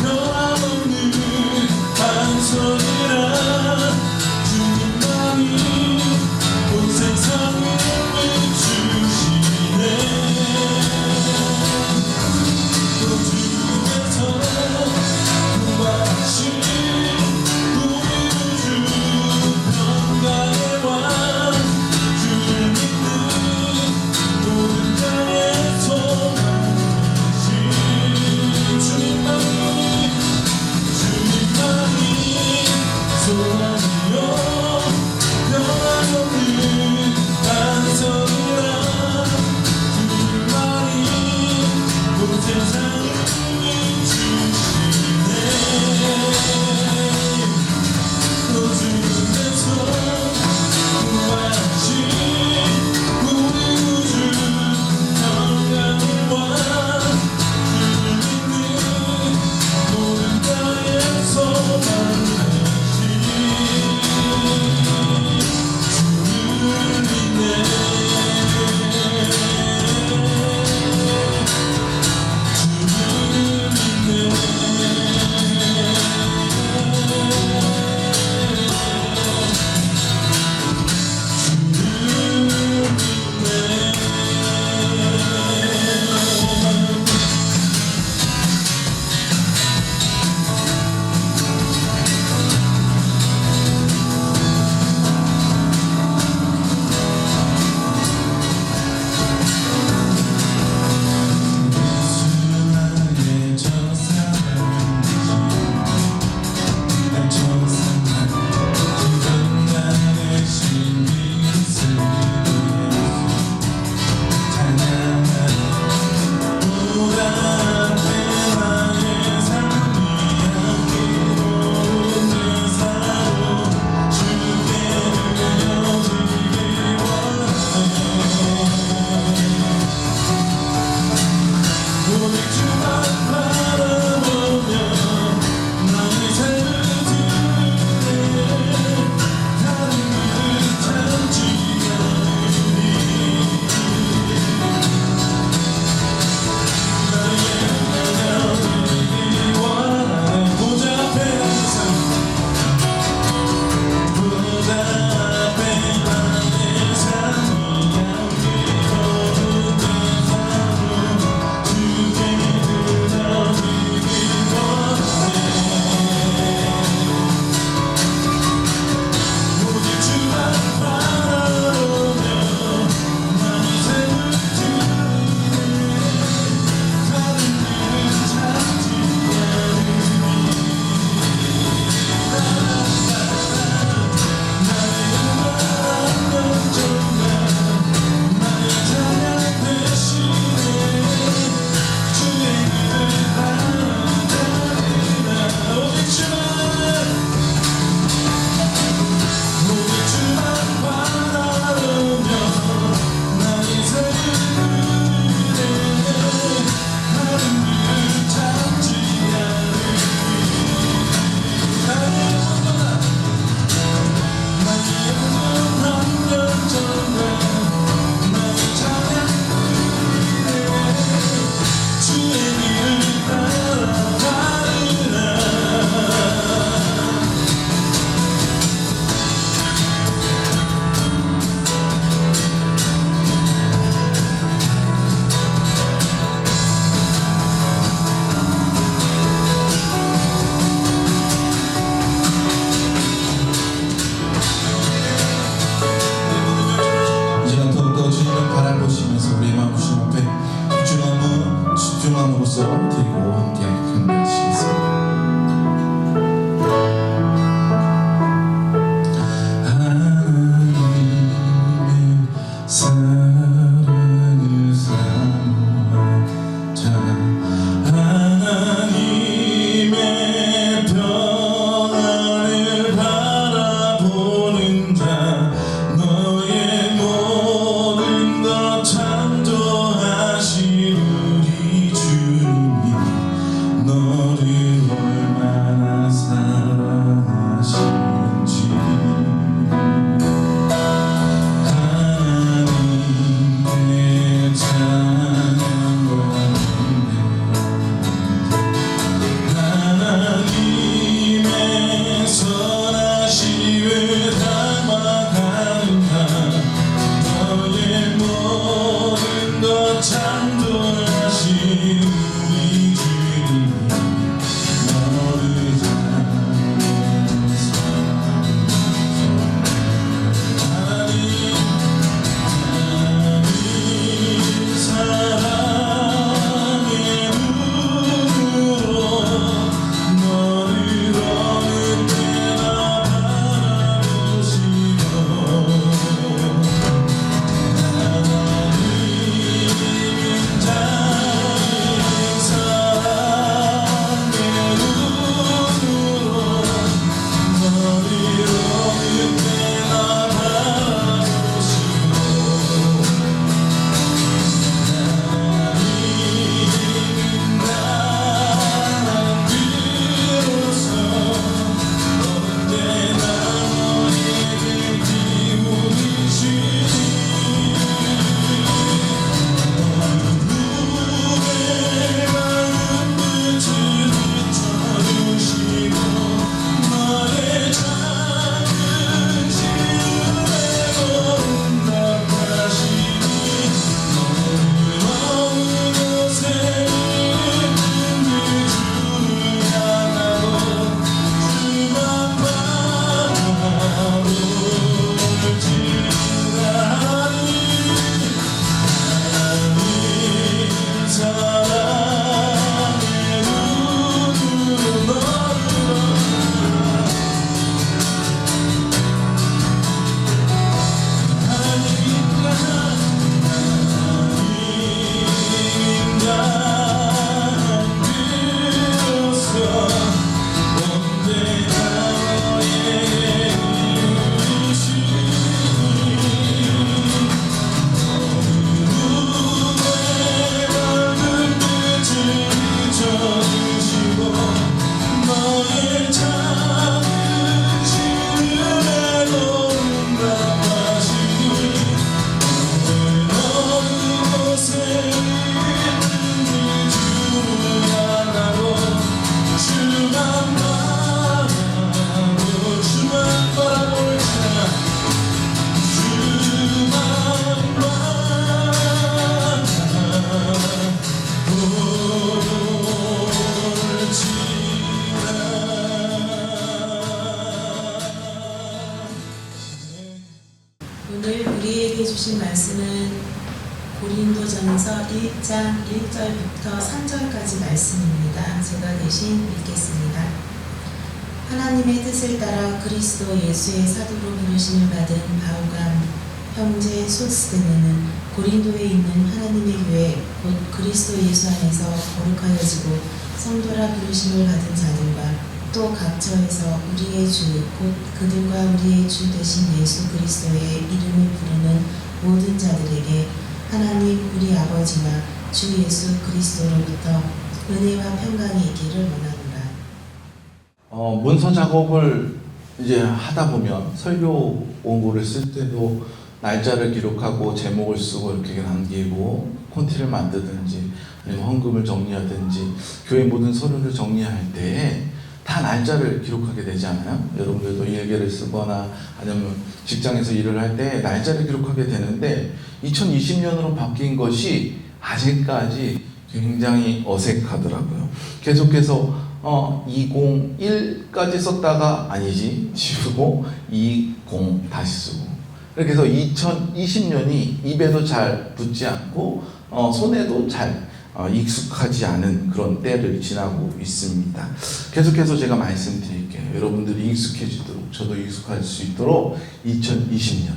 변함없는 한 손이라 오늘 우리에게 주신 말씀은 고린도전서 1장 1절부터 3절까지 말씀입니다. 제가 대신 읽겠습니다. 하나님의 뜻을 따라 그리스도 예수의 사도로 부르심을 받은 바울과 형제 소스데네는 고린도에 있는 하나님의 교회 곧 그리스도 예수 안에서 거룩하여지고 성도라 부르심을 받은 자들과 또 각처에서 우리의 주 곧 그들과 우리의 주 되신 예수 그리스도의 이름을 부르는 모든 자들에게 하나님 우리 아버지와 주 예수 그리스도로부터 은혜와 평강이 있기를 원하노라. 문서 작업을 이제 하다 보면 설교 원고를 쓸 때도 날짜를 기록하고 제목을 쓰고 이렇게 남기고 콘티를 만드든지 아니면 헌금을 정리하든지 교회 모든 서류를 정리할 때에 다 날짜를 기록하게 되지 않아요? 여러분들도 일기를 쓰거나 아니면 직장에서 일을 할 때 날짜를 기록하게 되는데 2020년으로 바뀐 것이 아직까지 굉장히 어색하더라고요. 계속해서 201까지 썼다가 아니지 지우고 20 다시 쓰고 이렇게 해서 2020년이 입에도 잘 붙지 않고 손에도 잘 익숙하지 않은 그런 때를 지나고 있습니다. 계속해서 제가 말씀드릴게요. 여러분들이 익숙해지도록 저도 익숙할 수 있도록 2020년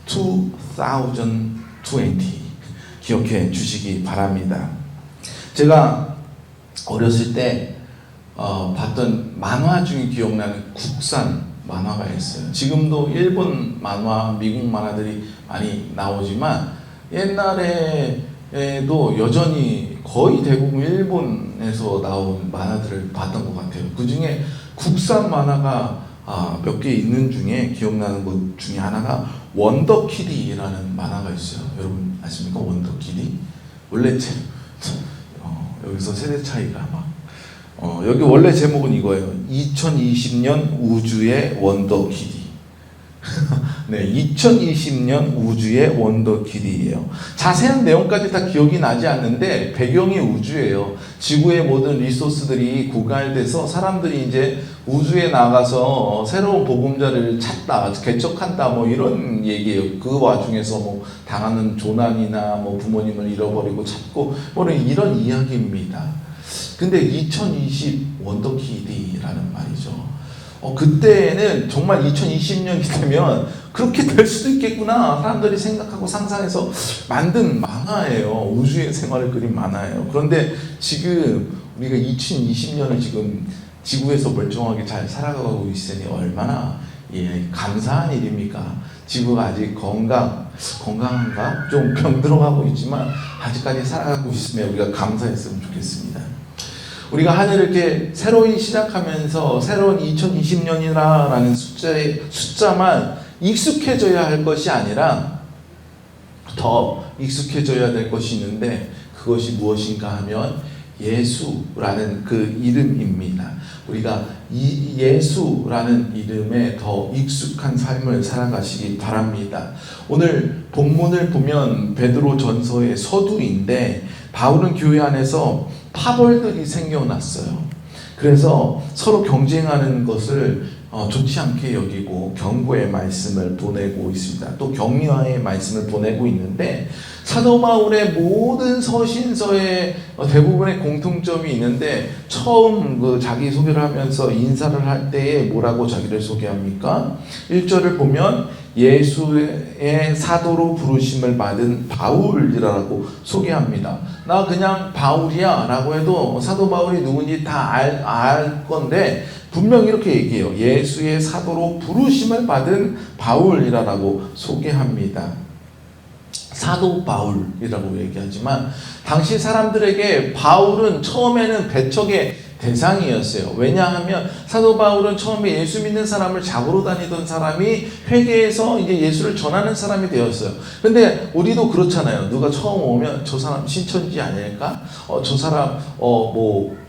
2020 기억해 주시기 바랍니다. 제가 어렸을 때 봤던 만화 중에 기억나는 국산 만화가 있어요. 지금도 일본 만화, 미국 만화들이 많이 나오지만 옛날에도 여전히 거의 대부분 일본에서 나온 만화들을 봤던 것 같아요. 그 중에 국산 만화가 몇 개 있는 중에 기억나는 것 중에 하나가 원더키디라는 만화가 있어요. 여러분 아십니까? 원더키디? 원래 여기서 세대 차이가 막 여기 원래 제목은 이거예요. 2020년 우주의 원더키디. 네, 2020년 우주의 원더키디예요. 자세한 내용까지 다 기억이 나지 않는데 배경이 우주예요. 지구의 모든 리소스들이 고갈돼서 사람들이 이제 우주에 나가서 새로운 보금자리를 찾다, 개척한다, 뭐 이런 얘기예요. 그 와중에서 뭐 당하는 조난이나 뭐 부모님을 잃어버리고 찾고 뭐 이런 이야기입니다. 근데 2020 원더키디라는 말이죠. 그때는 정말 2020년이 되면 그렇게 될 수도 있겠구나 사람들이 생각하고 상상해서 만든 만화예요. 우주의 생활을 그린 만화예요. 그런데 지금 우리가 2020년을 지금 지구에서 멀쩡하게 잘 살아가고 있으니 얼마나 감사한 일입니까? 지구가 아직 건강한가? 좀 병들어가고 있지만 아직까지 살아가고 있으면 우리가 감사했으면 좋겠습니다. 우리가 한 해를 이렇게 새로이 시작하면서 새로운 2020년이라는 숫자만 익숙해져야 할 것이 아니라 더 익숙해져야 될 것이 있는데 그것이 무엇인가 하면 예수라는 그 이름입니다. 우리가 이 예수라는 이름에 더 익숙한 삶을 살아가시기 바랍니다. 오늘 본문을 보면 베드로 전서의 서두인데 바울은 교회 안에서 파벌들이 생겨났어요. 그래서 서로 경쟁하는 것을 좋지 않게 여기고 경고의 말씀을 보내고 있습니다. 또 격려의 말씀을 보내고 있는데 사도 바울의 모든 서신서에 대부분의 공통점이 있는데 처음 자기 소개를 하면서 인사를 할 때에 뭐라고 자기를 소개합니까? 1절을 보면 예수의 사도로 부르심을 받은 바울이라고 소개합니다. 나 그냥 바울이야 라고 해도 사도 바울이 누군지 다 알 건데 분명히 이렇게 얘기해요. 예수의 사도로 부르심을 받은 바울이라고 소개합니다. 사도 바울이라고 얘기하지만 당시 사람들에게 바울은 처음에는 배척의 대상이었어요. 왜냐하면 사도 바울은 처음에 예수 믿는 사람을 잡으러 다니던 사람이 회개해서 이제 예수를 전하는 사람이 되었어요. 근데 우리도 그렇잖아요. 누가 처음 오면 저 사람 신천지 아닐까? 저 사람 뭐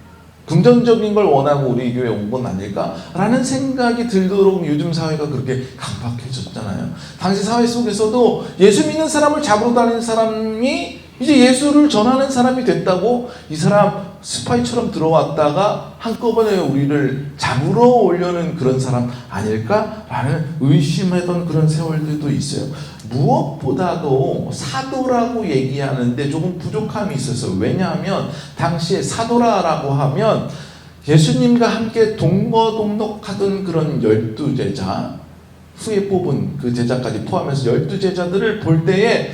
긍정적인 걸 원하고 우리 교회에 온 건 아닐까? 라는 생각이 들도록 요즘 사회가 그렇게 강박해졌잖아요. 당시 사회 속에서도 예수 믿는 사람을 잡으러 다니는 사람이 이제 예수를 전하는 사람이 됐다고 이 사람 스파이처럼 들어왔다가 한꺼번에 우리를 잡으러 오려는 그런 사람 아닐까라는 의심하던 그런 세월들도 있어요. 무엇보다도 사도라고 얘기하는데 조금 부족함이 있었어요. 왜냐하면 당시에 사도라고 하면 예수님과 함께 동거동록하던 그런 12제자, 후에 뽑은 그 제자까지 포함해서 12제자들을 볼 때에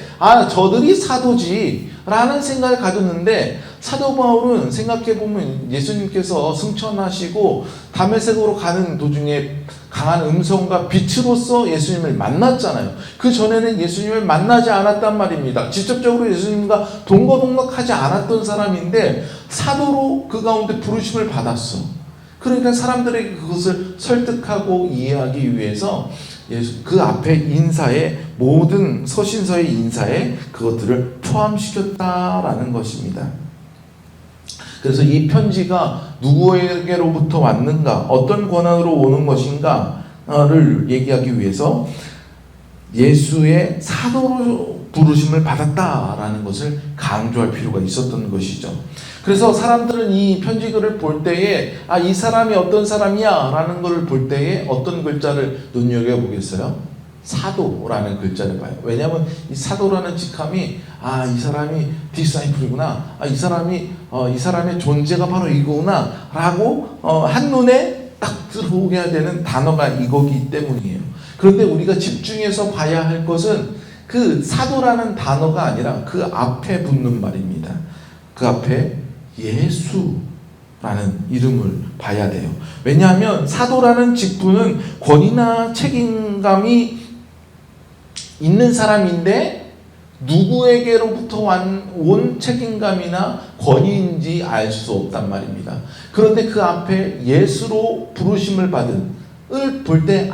저들이 사도지 라는 생각을 가졌는데, 사도 바울은 생각해보면 예수님께서 승천하시고 다메섹으로 가는 도중에 강한 음성과 빛으로서 예수님을 만났잖아요. 그 전에는 예수님을 만나지 않았단 말입니다. 직접적으로 예수님과 동거동록하지 않았던 사람인데 사도로 그 가운데 부르심을 받았어. 그러니까 사람들에게 그것을 설득하고 이해하기 위해서 그 앞에 인사에, 모든 서신서의 인사에 그것들을 포함시켰다라는 것입니다. 그래서 이 편지가 누구에게로부터 왔는가, 어떤 권한으로 오는 것인가를 얘기하기 위해서 예수의 사도로 부르심을 받았다라는 것을 강조할 필요가 있었던 것이죠. 그래서 사람들은 이 편지글을 볼 때에 이 사람이 어떤 사람이야 라는 것을 볼 때에 어떤 글자를 눈여겨보겠어요? 사도라는 글자를 봐요. 왜냐하면 이 사도라는 직함이 이 사람이 디사이플이구나, 이 사람의 존재가 바로 이거구나 라고 한눈에 딱 들어오게 해야 되는 단어가 이거기 때문이에요. 그런데 우리가 집중해서 봐야 할 것은 그 사도라는 단어가 아니라 그 앞에 붙는 말입니다. 그 앞에 예수라는 이름을 봐야 돼요. 왜냐하면 사도라는 직분은 권위나 책임감이 있는 사람인데 누구에게로부터 온 책임감이나 권위인지 알 수 없단 말입니다. 그런데 그 앞에 예수로 부르심을 받은 을 볼 때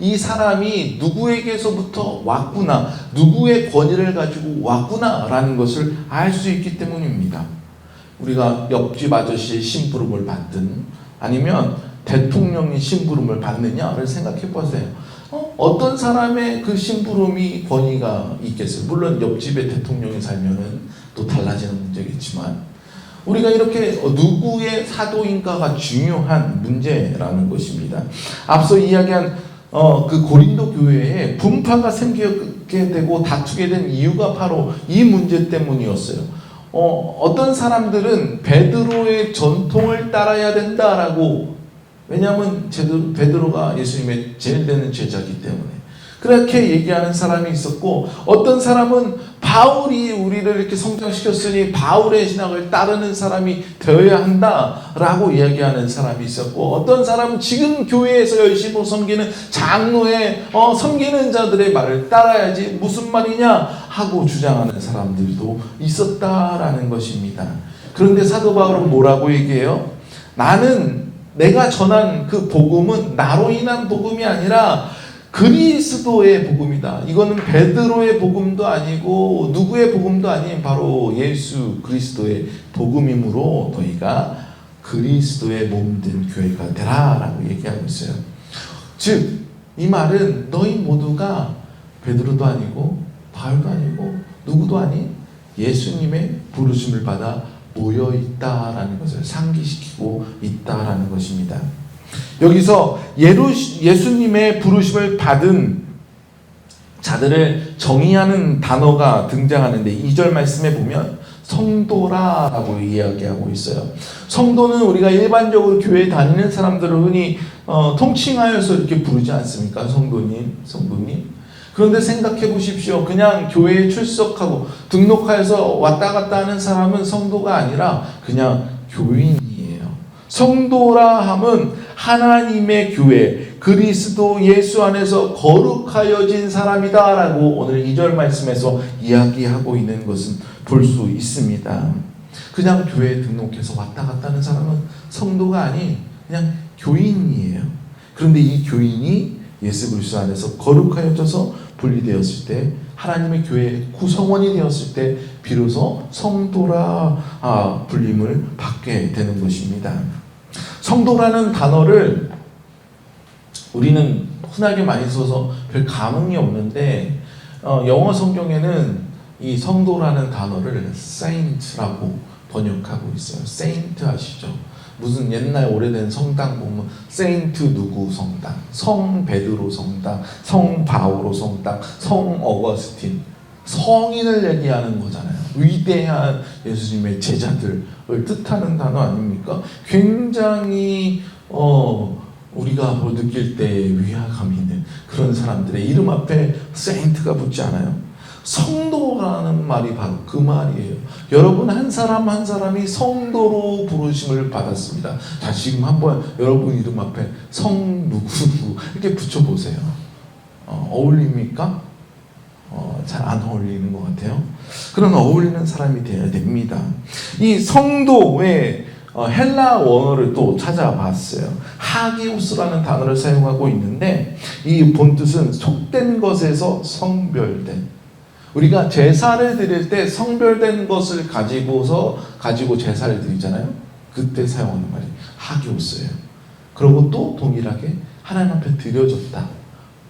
이 사람이 누구에게서부터 왔구나, 누구의 권위를 가지고 왔구나 라는 것을 알 수 있기 때문입니다. 우리가 옆집 아저씨의 심부름을 받든 아니면 대통령이 심부름을 받느냐를 생각해 보세요. 어떤 사람의 그 심부름이 권위가 있겠어요? 물론 옆집에 대통령이 살면은 또 달라지는 문제겠지만, 우리가 이렇게 누구의 사도인가가 중요한 문제라는 것입니다. 앞서 이야기한 그 고린도 교회에 분파가 생기게 되고 다투게 된 이유가 바로 이 문제 때문이었어요. 어떤 사람들은 베드로의 전통을 따라야 된다라고, 왜냐하면 베드로가 예수님의 제일 되는 제자이기 때문에 그렇게 얘기하는 사람이 있었고, 어떤 사람은 바울이 우리를 이렇게 성장시켰으니 바울의 신학을 따르는 사람이 되어야 한다라고 이야기하는 사람이 있었고, 어떤 사람은 지금 교회에서 열심히 섬기는 장로의 섬기는 자들의 말을 따라야지 무슨 말이냐 하고 주장하는 사람들도 있었다라는 것입니다. 그런데 사도 바울은 뭐라고 얘기해요? 내가 전한 그 복음은 나로 인한 복음이 아니라 그리스도의 복음이다. 이거는 베드로의 복음도 아니고 누구의 복음도 아닌 바로 예수 그리스도의 복음이므로 너희가 그리스도의 몸된 교회가 되라라고 얘기하고 있어요. 즉 이 말은 너희 모두가 베드로도 아니고 바울도 아니고 누구도 아닌 예수님의 부르심을 받아 모여 있다라는 것을 상기시키고 있다라는 것입니다. 여기서 예수님의 부르심을 받은 자들을 정의하는 단어가 등장하는데 2절 말씀에 보면 성도라고 이야기하고 있어요. 성도는 우리가 일반적으로 교회에 다니는 사람들을 흔히 통칭하여서 이렇게 부르지 않습니까? 성도님. 그런데 생각해 보십시오. 그냥 교회에 출석하고 등록하여서 왔다 갔다 하는 사람은 성도가 아니라 그냥 교인이에요. 성도라 함은 하나님의 교회, 그리스도 예수 안에서 거룩하여진 사람이다 라고 오늘 2절 말씀에서 이야기하고 있는 것은 볼 수 있습니다. 그냥 교회에 등록해서 왔다 갔다 하는 사람은 성도가 아닌 그냥 교인이에요. 그런데 이 교인이 예수 그리스도 안에서 거룩하여져서 분리되었을 때, 하나님의 교회의 구성원이 되었을 때 비로소 성도라 불림을 받게 되는 것입니다. 성도라는 단어를 우리는 흔하게 많이 써서 별 감흥이 없는데 영어 성경에는 이 성도라는 단어를 saint라고 번역하고 있어요. saint 아시죠? 무슨 옛날 오래된 성당 보면 세인트 누구 성당, 성 베드로 성당, 성 바오로 성당, 성 어거스틴, 성인을 얘기하는 거잖아요. 위대한 예수님의 제자들을 뜻하는 단어 아닙니까? 굉장히 우리가 느낄 때 위화감 있는 그런 사람들의 이름 앞에 세인트가 붙지 않아요? 성도라는 말이 바로 그 말이에요. 여러분 한 사람 한 사람이 성도로 부르심을 받았습니다. 자, 지금 한번 여러분 이름 앞에 성 누구 이렇게 붙여보세요. 어울립니까? 잘 안 어울리는 것 같아요. 그런 어울리는 사람이 되어야 됩니다. 이 성도의 헬라 원어를 또 찾아봤어요. 하기우스라는 단어를 사용하고 있는데 이 본뜻은 속된 것에서 성별된, 우리가 제사를 드릴 때 성별된 것을 가지고 제사를 드리잖아요. 그때 사용하는 말이 하기오스예요. 그리고 또 동일하게 하나님 앞에 드려졌다,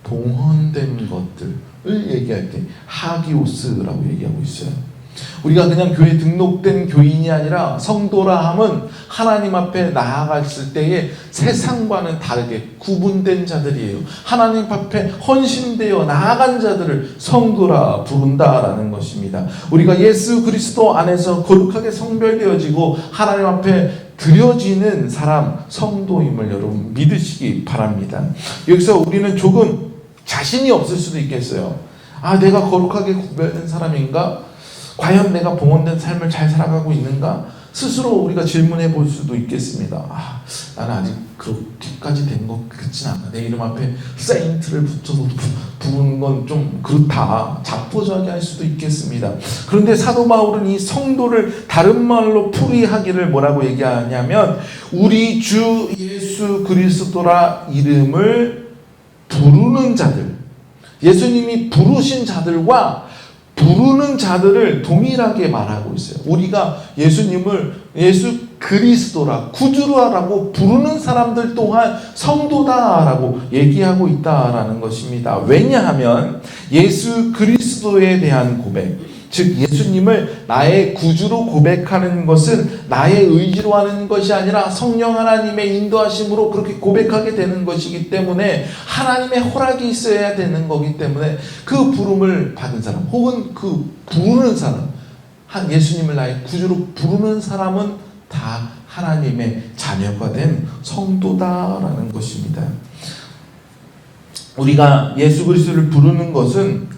봉헌된 것들을 얘기할 때 하기오스라고 얘기하고 있어요. 우리가 그냥 교회에 등록된 교인이 아니라 성도라 함은 하나님 앞에 나아갔을 때에 세상과는 다르게 구분된 자들이에요. 하나님 앞에 헌신되어 나아간 자들을 성도라 부른다라는 것입니다. 우리가 예수 그리스도 안에서 거룩하게 성별되어지고 하나님 앞에 드려지는 사람, 성도임을 여러분 믿으시기 바랍니다. 여기서 우리는 조금 자신이 없을 수도 있겠어요. 내가 거룩하게 구별된 사람인가? 과연 내가 봉헌된 삶을 잘 살아가고 있는가? 스스로 우리가 질문해 볼 수도 있겠습니다. 나는 아직 그렇게까지 된 것 같진 않아. 내 이름 앞에 세인트를 붙여서 부르는 건 좀 그렇다, 자포자기 할 수도 있겠습니다. 그런데 사도 바울은 이 성도를 다른 말로 풀이하기를 뭐라고 얘기하냐면 우리 주 예수 그리스도라 이름을 부르는 자들, 예수님이 부르신 자들과 부르는 자들을 동일하게 말하고 있어요. 우리가 예수님을 예수 그리스도라, 구주라라고 부르는 사람들 또한 성도다라고 얘기하고 있다라는 것입니다. 왜냐하면 예수 그리스도에 대한 고백, 즉 예수님을 나의 구주로 고백하는 것은 나의 의지로 하는 것이 아니라 성령 하나님의 인도하심으로 그렇게 고백하게 되는 것이기 때문에 하나님의 허락이 있어야 되는 거기 때문에 그 부름을 받은 사람 혹은 그 부르는 사람, 예수님을 나의 구주로 부르는 사람은 다 하나님의 자녀가 된 성도다라는 것입니다. 우리가 예수 그리스도를 부르는 것은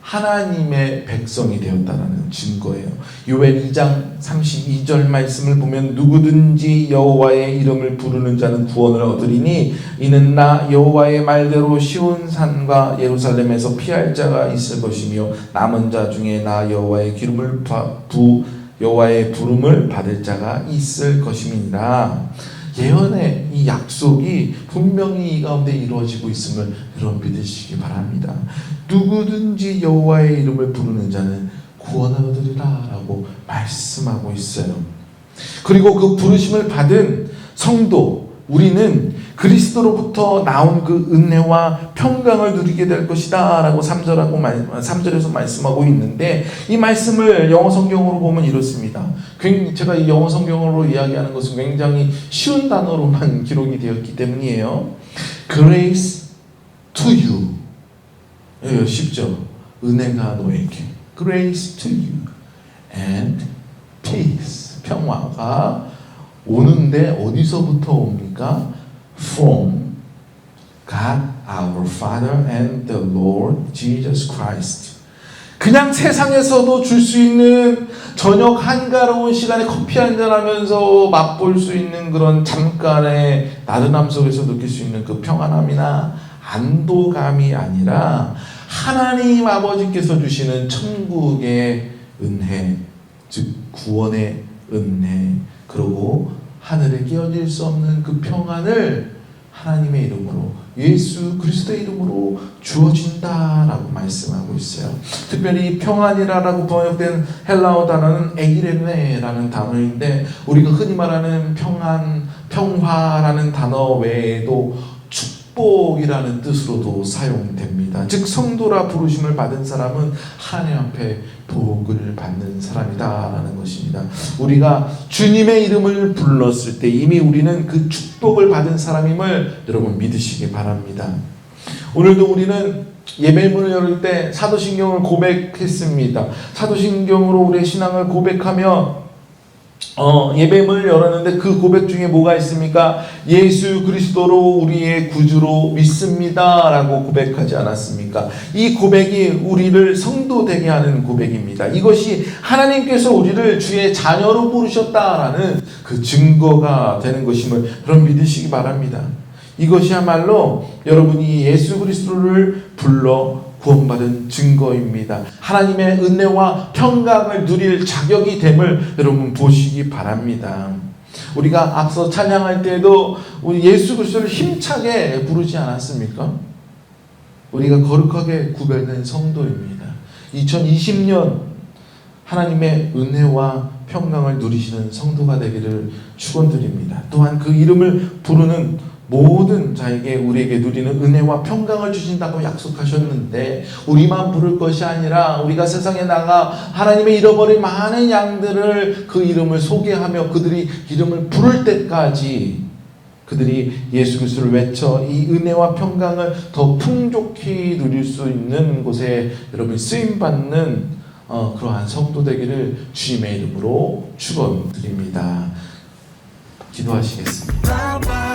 하나님의 백성이 되었다는 증거예요. 요엘 2장 32절 말씀을 보면 누구든지 여호와의 이름을 부르는 자는 구원을 얻으리니 이는 나 여호와의 말대로 시온 산과 예루살렘에서 피할 자가 있을 것이며 남은 자 중에 나 여호와의 여호와의 부름을 받을 자가 있을 것임이니라. 예언의 이 약속이 분명히 이 가운데 이루어지고 있음을 여러분 믿으시기 바랍니다. 누구든지 여호와의 이름을 부르는 자는 구원을 얻으리라 라고 말씀하고 있어요. 그리고 그 부르심을 받은 성도, 우리는 그리스도로부터 나온 그 은혜와 평강을 누리게 될 것이다 라고 3절에서 말씀하고 있는데, 이 말씀을 영어 성경으로 보면 이렇습니다. 제가 이 영어 성경으로 이야기하는 것은 굉장히 쉬운 단어로만 기록이 되었기 때문이에요. Grace to you. 쉽죠? 은혜가 너에게. Grace to you. And peace. 평화가 오는데 어디서부터 옵니까? From God our Father and the Lord Jesus Christ. 그냥 세상에서도 줄 수 있는 저녁 한가로운 시간에 커피 한잔 하면서 맛볼 수 있는 그런 잠깐의 나른함 속에서 느낄 수 있는 그 평안함이나 안도감이 아니라 하나님 아버지께서 주시는 천국의 은혜, 즉 구원의 은혜, 그리고 하늘에 끼어질 수 없는 그 평안을 하나님의 이름으로, 예수 그리스도의 이름으로 주어진다라고 말씀하고 있어요. 특별히 평안이라고 번역된 헬라어 단어는 에이레네라는 단어인데, 우리가 흔히 말하는 평안, 평화라는 단어 외에도 축복이라는 뜻으로도 사용됩니다. 즉 성도라 부르심을 받은 사람은 하나님 앞에 복을 받는 사람이다라는 것입니다. 우리가 주님의 이름을 불렀을 때 이미 우리는 그 축복을 받은 사람임을 여러분 믿으시기 바랍니다. 오늘도 우리는 예배문을 열을 때 사도신경을 고백했습니다. 사도신경으로 우리의 신앙을 고백하며 예배문을 열었는데 그 고백 중에 뭐가 있습니까? 예수 그리스도로 우리의 구주로 믿습니다 라고 고백하지 않았습니까? 이 고백이 우리를 성도되게 하는 고백입니다. 이것이 하나님께서 우리를 주의 자녀로 부르셨다라는 그 증거가 되는 것임을 여러분 믿으시기 바랍니다. 이것이야말로 여러분이 예수 그리스도를 불러 구원받은 증거입니다. 하나님의 은혜와 평강을 누릴 자격이 됨을 여러분 보시기 바랍니다. 우리가 앞서 찬양할 때에도 우리 예수 그리스도를 힘차게 부르지 않았습니까? 우리가 거룩하게 구별된 성도입니다. 2020년 하나님의 은혜와 평강을 누리시는 성도가 되기를 축원드립니다. 또한 그 이름을 부르는 모든 자에게 우리에게 누리는 은혜와 평강을 주신다고 약속하셨는데 우리만 부를 것이 아니라 우리가 세상에 나가 하나님의 잃어버린 많은 양들을 그 이름을 소개하며 그들이 이름을 부를 때까지 그들이 예수 그리스도를 외쳐 이 은혜와 평강을 더 풍족히 누릴 수 있는 곳에 여러분 쓰임받는 그러한 성도 되기를 주님의 이름으로 축원드립니다. 기도하시겠습니다.